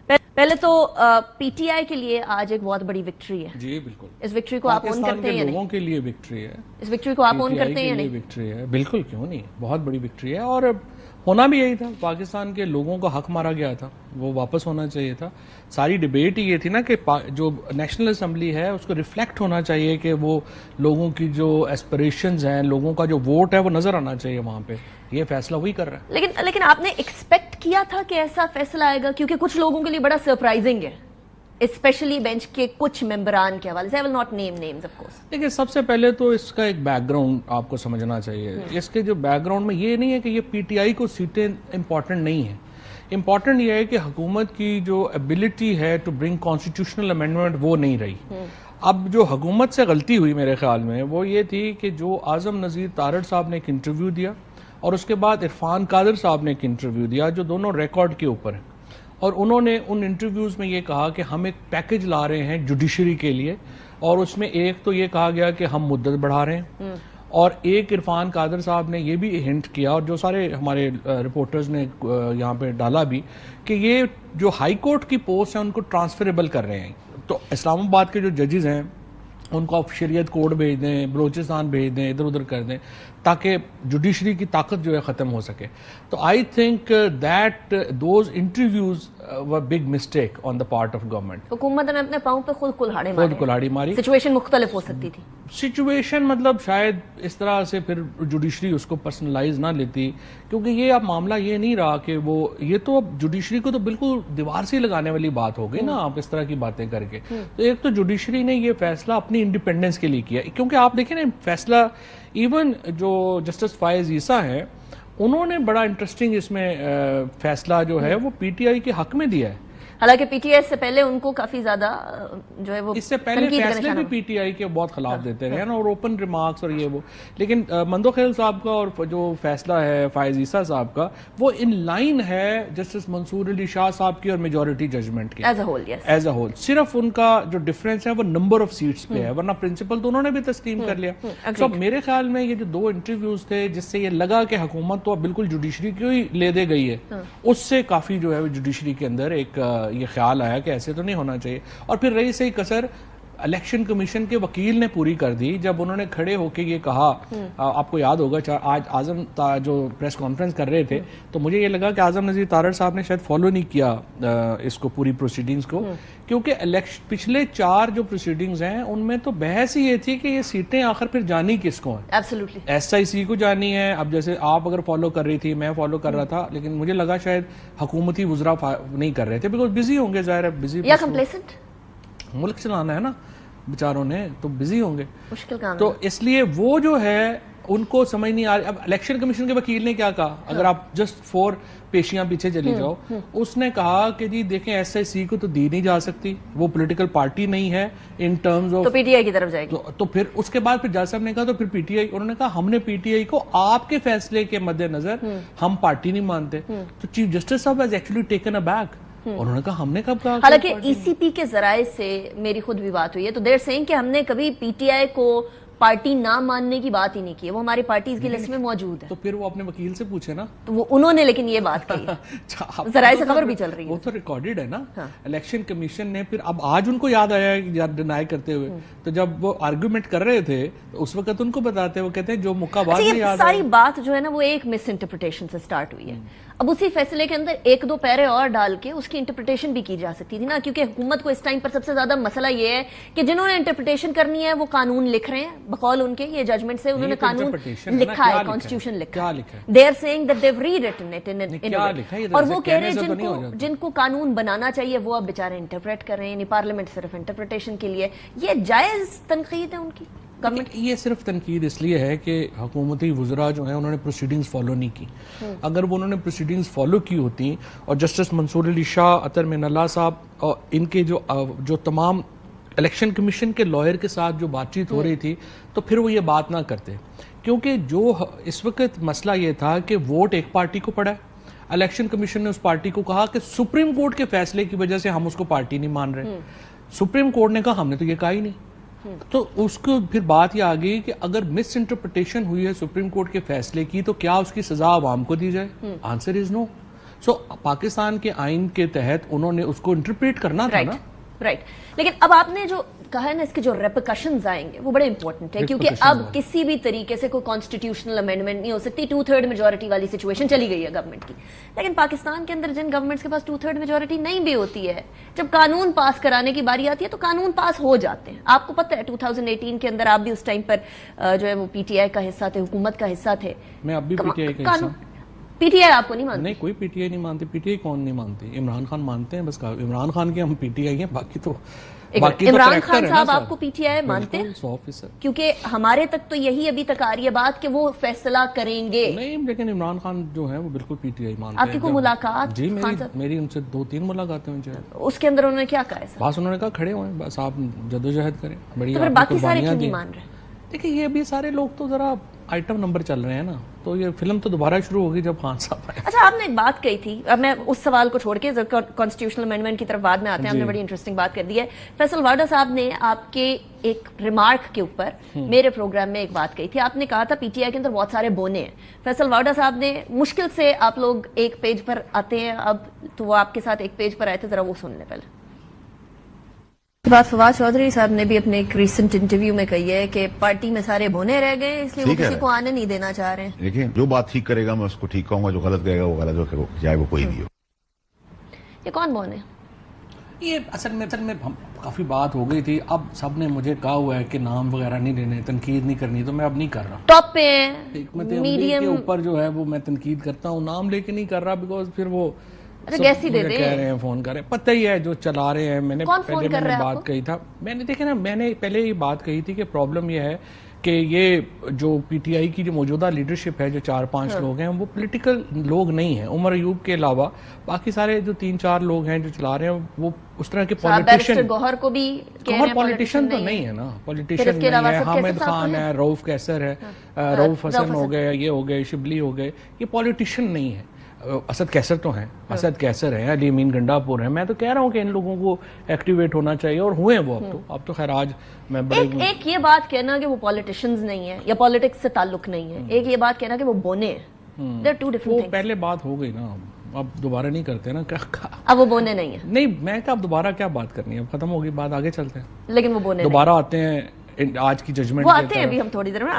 پہلے تو P T I کے لیے آج ایک بہت بڑی وکٹری ہے. جی بالکل. اس وکٹری کو آپ اون کرتے ہیں یا نہیں؟ لوگوں کے لیے وکٹری ہے. اس وکٹری کو آپ اون کرتے ہیں یا نہیں؟ وکٹری ہے بالکل, کیوں نہیں, بہت بڑی وکٹری ہے اور ہونا بھی یہی تھا. پاکستان کے لوگوں کا حق مارا گیا تھا, وہ واپس ہونا چاہیے تھا. ساری ڈیبیٹ ہی یہ تھی نا کہ جو نیشنل اسمبلی ہے اس کو ریفلیکٹ ہونا چاہیے کہ وہ لوگوں کی جو ایسپریشنز ہیں, لوگوں کا جو ووٹ ہے وہ نظر آنا چاہیے وہاں پہ. یہ فیصلہ وہی کر رہا ہے. لیکن آپ نے ایکسپیکٹ کیا تھا کہ ایسا فیصلہ آئے گا؟ کیونکہ کچھ لوگوں کے لیے بڑا سرپرائزنگ ہے, اسپیشلی بینچ کے کچھ ممبران کے حوالے سے. I will not name names of course. دیکھیں سب سے پہلے تو اس کا ایک بیک گراؤنڈ آپ کو سمجھنا چاہیے. اس کے جو بیک گراؤنڈ میں یہ نہیں ہے کہ یہ پی ٹی آئی کو سیٹیں امپورٹنٹ نہیں ہیں. امپورٹنٹ یہ ہے کہ حکومت کی جو ایبلٹی ہے ٹو برنگ کانسٹیٹیوشنل امینڈمنٹ وہ نہیں رہی. اب جو حکومت سے غلطی ہوئی میرے خیال میں وہ یہ تھی کہ جو اعظم نذیر تارڑ صاحب نے ایک انٹرویو دیا اور اس کے بعد عرفان قادر صاحب نے ایک انٹرویو دیا جو دونوں ریکارڈ کے اوپر ہیں, اور انہوں نے ان انٹرویوز میں یہ کہا کہ ہم ایک پیکج لا رہے ہیں جوڈیشری کے لیے, اور اس میں ایک تو یہ کہا گیا کہ ہم مدت بڑھا رہے ہیں, اور ایک عرفان قادر صاحب نے یہ بھی ہنٹ کیا, اور جو سارے ہمارے رپورٹرز نے یہاں پہ ڈالا بھی, کہ یہ جو ہائی کورٹ کی پوسٹ ہیں ان کو ٹرانسفریبل کر رہے ہیں. تو اسلام آباد کے جو ججز ہیں ان کو آپ شریعت کوڈ بھیج دیں, بلوچستان بھیج دیں, ادھر ادھر کر دیں تاکہ جوڈیشری کی طاقت جو ہے ختم ہو سکے. تو I think that those interviews were big mistake on the part of government. حکومت نے اپنے پاؤں پہ خود کلہاڑی ماری. سچویشن مختلف ہو سکتی تھی. سچویشن مطلب شاید اس طرح سے پھر جوڈیشری اس کو پرسنلائز نہ لیتی, کیونکہ یہ اب معاملہ یہ نہیں رہا کہ وہ یہ تو اب جوڈیشری کو تو بالکل دیوار سے لگانے والی بات ہو گئی نا آپ اس طرح کی باتیں کر کے. تو ایک تو جوڈیشری نے یہ فیصلہ اپنی انڈیپینڈنس کے لیے کیا, کیونکہ آپ دیکھیں نا فیصلہ ایون جو جسٹس فائز عیسیٰ ہیں انہوں نے بڑا انٹرسٹنگ اس میں فیصلہ جو ہے وہ پی ٹی آئی کے حق میں دیا ہے. حالانکہ پی ٹی آئی سے پہلے ان کو کافی زیادہ جو ہے وہ اس سے پہلے فیصلے بھی پی ٹی آئی کے بہت خلاف دیتے رہے نا, اور اوپن ریمارکس اور یہ وہ. لیکن مندو خیل صاحب کا اور جو فیصلہ ہے فائز عیسیٰ صاحب کا وہ ان لائن ہے جسٹس منصور علی شاہ صاحب کی اور میجورٹی ججمنٹ کی ایز اے ہول. صرف ان کا جو ڈفرینس ہے وہ نمبر آف سیٹس پہ ہے, ورنہ پرنسپل تو انہوں نے بھی تسلیم کر لیا. سو میرے خیال میں یہ جو دو انٹرویوز تھے جس سے یہ لگا کہ حکومت تو بالکل جوڈیشری کو ہی لے دے گئی ہے, اس سے کافی جو ہے جوڈیشری کے اندر ایک یہ خیال آیا کہ ایسے تو نہیں ہونا چاہیے. اور پھر رہی صحیح کسر الیکشن کمیشن کے وکیل نے پوری کر دی جب انہوں نے کھڑے ہو کے یہ کہا, آپ کو یاد ہوگا آج اعظم جو پریس کانفرنس کر رہے تھے تو مجھے یہ لگا کہ اعظم نذیر تارڑ صاحب نے شاید فالو نہیں کیا اس کو پوری پروسیڈنگز کو, کیونکہ پچھلے 4 جو پروسیڈنگز ہیں ان میں تو بحث ہی یہ تھی کہ یہ سیٹیں آخر پھر جانی کس کو ہیں. ایبسلیوٹلی ایس آئی سی کو جانی ہے. اب جیسے آپ اگر فالو کر رہی تھی, میں فالو کر رہا تھا, لیکن مجھے لگا شاید حکومتی وزراء نہیں کر رہے تھے بیکاز بزی ہوں گے, ظاہر ہے بزی, یا کمپلیسنٹ, ملک چلانا ہے نا بیچاروں نے, تو بزی ہوں گے, مشکل کام. تو اس لیے وہ جو ہے ان کو سمجھ نہیں آ رہی. اب الیکشن کمیشن کے وکیل نے کیا کہا, اگر آپ جسٹ 4 پیشیاں پیچھے چلی جاؤ, اس نے کہا کہ جی دیکھیں ایس آئی سی کو تو دی نہیں جا سکتی, وہ پولیٹیکل پارٹی نہیں ہے ان ٹرمز آف, تو پی ٹی آئی کی طرف جائے گی. تو پھر اس کے بعد پھر جج صاحب نے کہا تو پھر پی ٹی آئی, انہوں نے کہا ہم نے پی ٹی آئی کو آپ کے فیصلے کے مد نظر ہم پارٹی نہیں مانتے. تو چیف جسٹس صاحب has actually taken a back, انہوں نے کہا ہم نے کب کہا. حالانکہ ای سی پی کے ذرائع سے میری خود بھی بات ہوئی ہے, تو دیر سینگ کہ ہم نے کبھی پی ٹی آئی کو پارٹی نہ ماننے کی بات ہی نہیں کی, وہ ہماری پارٹیز کی لسٹ میں موجود ہے. تو پھر وہ اپنے وکیل سے پوچھے نا, تو وہ انہوں نے لیکن یہ بات کہی, ذرائع سے خبر بھی چل رہی ہے, وہ تو ریکارڈڈ ہے نا. الیکشن کمیشن نے پھر اب آج ان کو یاد آیا ڈینائی کرتے ہوئے, تو جب وہ آرگومنٹ کر رہے تھے تو اس وقت ان کو بتاتے وہ کہتے ہیں جو موقع بعد میں یاد ساری بات جو ہے نا وہ ایک مس انٹرپریٹیشن سے سٹارٹ ہوئی ہے. اب اسی فیصلے کے اندر 1-2 پیرے اور ڈال کے اس کی انٹرپریٹیشن بھی کی جا سکتی تھی نا, کیونکہ حکومت کو اس ٹائم پر سب سے زیادہ مسئلہ یہ ہے کہ جنہوں نے انٹرپریٹیشن کرنی ہے وہ قانون لکھ رہے ہیں, بقول ان کے یہ ججمنٹ سے انہوں نے قانون لکھا ہے, کانسٹیٹیوشن لکھا ہے. They are saying that they've rewritten it in a way. اور وہ کہہ رہے ہیں جن کو قانون بنانا چاہیے وہ اب بیچارے انٹرپریٹ کر رہے ہیں, یعنی پارلیمنٹ صرف انٹرپریٹیشن کے لیے. یہ جائز تنقید ہے ان کی گورنمنٹ. یہ صرف تنقید اس لیے ہے کہ حکومتی وزراء جو ہیں انہوں نے پروسیڈنگز فالو نہیں کی. اگر وہ انہوں نے پروسیڈنگز فالو کی ہوتی اور جسٹس منصور علی شاہ, اطہر من اللہ صاحب اور ان کے جو تمام الیکشن کمیشن کے لائر کے ساتھ جو بات چیت ہو رہی تھی, تو پھر وہ یہ بات نہ کرتے. کیونکہ جو اس وقت مسئلہ یہ تھا کہ ووٹ ایک پارٹی کو پڑا ہے, الیکشن کمیشن نے اس پارٹی کو کہا کہ سپریم کورٹ کے فیصلے کی وجہ سے ہم اس کو پارٹی نہیں مان رہے. سپریم کورٹ نے کہا ہم نے تو یہ کہا ہی نہیں. تو اس کو پھر بات یہ آ گئی کہ اگر مس انٹرپریٹیشن ہوئی ہے سپریم کورٹ کے فیصلے کی تو کیا اس کی سزا عوام کو دی جائے؟ آنسر از نو. سو پاکستان کے آئین کے تحت انہوں نے اس کو انٹرپریٹ کرنا تھا نا. رائٹ. لیکن اب آپ نے جو کہا ہے نا اس کے جو ریپرکشنز آئیں گے وہ بڑے امپورٹنٹ ہے کیونکہ اب کسی بھی طریقے سے کوئی کانسٹیٹیوشنل امینڈمنٹ نہیں ہو سکتی. 2/3 میجورٹی والی سچویشن چلی گئی ہے گورنمنٹ کی. لیکن پاکستان کے اندر جن گورنمنٹس کے پاس 2/3 میجورٹی نہیں بھی ہوتی ہے, جب قانون پاس کرانے کی باری آتی ہے تو قانون پاس ہو جاتے ہیں. آپ کو پتہ ہے 2018 کے اندر آپ بھی اس ٹائم پر جو ہے وہ پی ٹی آئی کا حصہ تھے, حکومت کا حصہ تھے. میں اب بھی پی ٹی آئی کا حصہ. پی ٹی آئی آپ کو نہیں مانتی؟ نہیں, کوئی پی ٹی آئی نہیں مانتی. پی ٹی آئی کون نہیں مانتی؟ عمران خان مانتے ہیں بس. عمران خان کے ہم پی ٹی آئی ہیں, باقی تو عمران خان صاحب آپ کو پی ٹی آئی مانتے ہیں؟ 100%. کیونکہ ہمارے تک تو یہی ابھی تک آ رہی ہے بات کہ وہ فیصلہ کریں گے. نہیں, لیکن عمران خان جو ہے وہ بالکل پی ٹی آئی مانتے ہیں. آپ کی کوئی ملاقات؟ جی میری ان سے 2-3 ملاقاتیں ہوئی ہیں. اس کے اندر انہوں نے کیا کہا ہے؟ بس انہوں نے کہا کھڑے ہوئے بس آپ جدوجہد کریں. بڑی تو پھر باقی سارے کیوں نہیں مان رہے؟ دیکھیں یہ ابھی سارے لوگ تو ذرا آئٹم نمبر چل رہے ہیں نا, تو یہ فلم تو دوبارہ شروع ہوگی جب خان صاحب آئے. اچھا, آپ نے ایک بات کہی تھی, اب میں اس سوال کو چھوڑ کے کانسٹیٹیوشنل امینڈمنٹ کی طرف بعد میں آتے ہیں, آپ نے بڑی انٹرسٹنگ بات کر دی ہے. فیصل واڈا صاحب نے آپ کے ایک ریمارک کے اوپر میرے پروگرام میں ایک بات کہی تھی. آپ نے کہا تھا پی ٹی آئی کے اندر بہت سارے بونے ہیں. فیصل واڈا صاحب نے مشکل سے, آپ لوگ ایک پیج پر آتے ہیں اب, تو وہ آپ کے ساتھ ایک پیج پر آئے تھے, ذرا وہ سن لیں پہلے. بات فواد چودھری صاحب نے بھی اپنے ایک ریسنٹ انٹرویو میں کہی ہے کہ پارٹی میں سارے بونے رہ گئے, اس لیے وہ کسی کو آنے نہیں دینا چاہ رہے ہیں. دیکھیں, جو بات ٹھیک کرے گا میں اس کو ٹھیک کہوں گا, جو غلط کہے گا وہ غلط ہو, چاہے وہ کوئی بھی ہو. یہ کون بونے؟ یہ اصل میں کافی بات ہو گئی تھی. اب سب نے مجھے کہا ہوا ہے کہ نام وغیرہ نہیں لینے, تنقید نہیں کرنی, تو میں اب نہیں کر رہا. ٹاپ پہ ہیں, حکمت عملی کے اوپر جو ہے وہ میں تنقید کرتا ہوں, نام لے کے نہیں کر رہا, بیکاز پھر وہ گیسی دے دیں, کہہ رہے ہیں, فون کر رہے ہیں, پتہ ہی ہے جو چلا رہے ہیں. میں نے پہلے بات کہی تھا, میں نے دیکھا نا, میں نے پہلے یہ بات کہی تھی کہ پرابلم یہ ہے کہ یہ جو پی ٹی آئی کی جو موجودہ لیڈرشپ ہے, جو 4-5 لوگ ہیں, وہ پولیٹیکل لوگ نہیں ہیں. عمر ایوب کے علاوہ باقی سارے جو 3-4 لوگ ہیں جو چلا رہے ہیں, وہ اس طرح کے پولیٹیشین, گوہر کو بھی پولیٹیشین تو نہیں ہے نا. پولیٹیشین نہیں ہے, حامد خان ہے, رؤف کیسر ہے, رؤف حسن ہو گئے, یہ ہو گئے, شبلی ہو گئے, یہ پولیٹیشین نہیں ہے. اسد کیسر تو ہیں, اسد کیسر ہیں, علی امین گنڈا پور ہیں. میں تو کہہ رہا ہوں کہ ان لوگوں کو ایکٹیویٹ ہونا چاہیے, اور ہوئے وہ اب تو خیر. آج میں ایک یہ بات کہنا کہ وہ پولیٹیشینز نہیں ہیں یا پولیٹکس سے تعلق نہیں ہے, ایک یہ بات کہنا کہ وہ بونے ہیں. There are two different things. پہلے بات ہو گئی نا, اب دوبارہ نہیں کرتے نا. اب وہ بونے نہیں ہیں. نہیں, میں کہا اب دوبارہ کیا بات کرنی ہے, اب ختم ہوگی بات, آگے چلتے ہیں. لیکن وہ بونے دوبارہ آتے ہیں آج کی ججمنٹ, وہ آتے ہیں ابھی ہم تھوڑی دیر میں.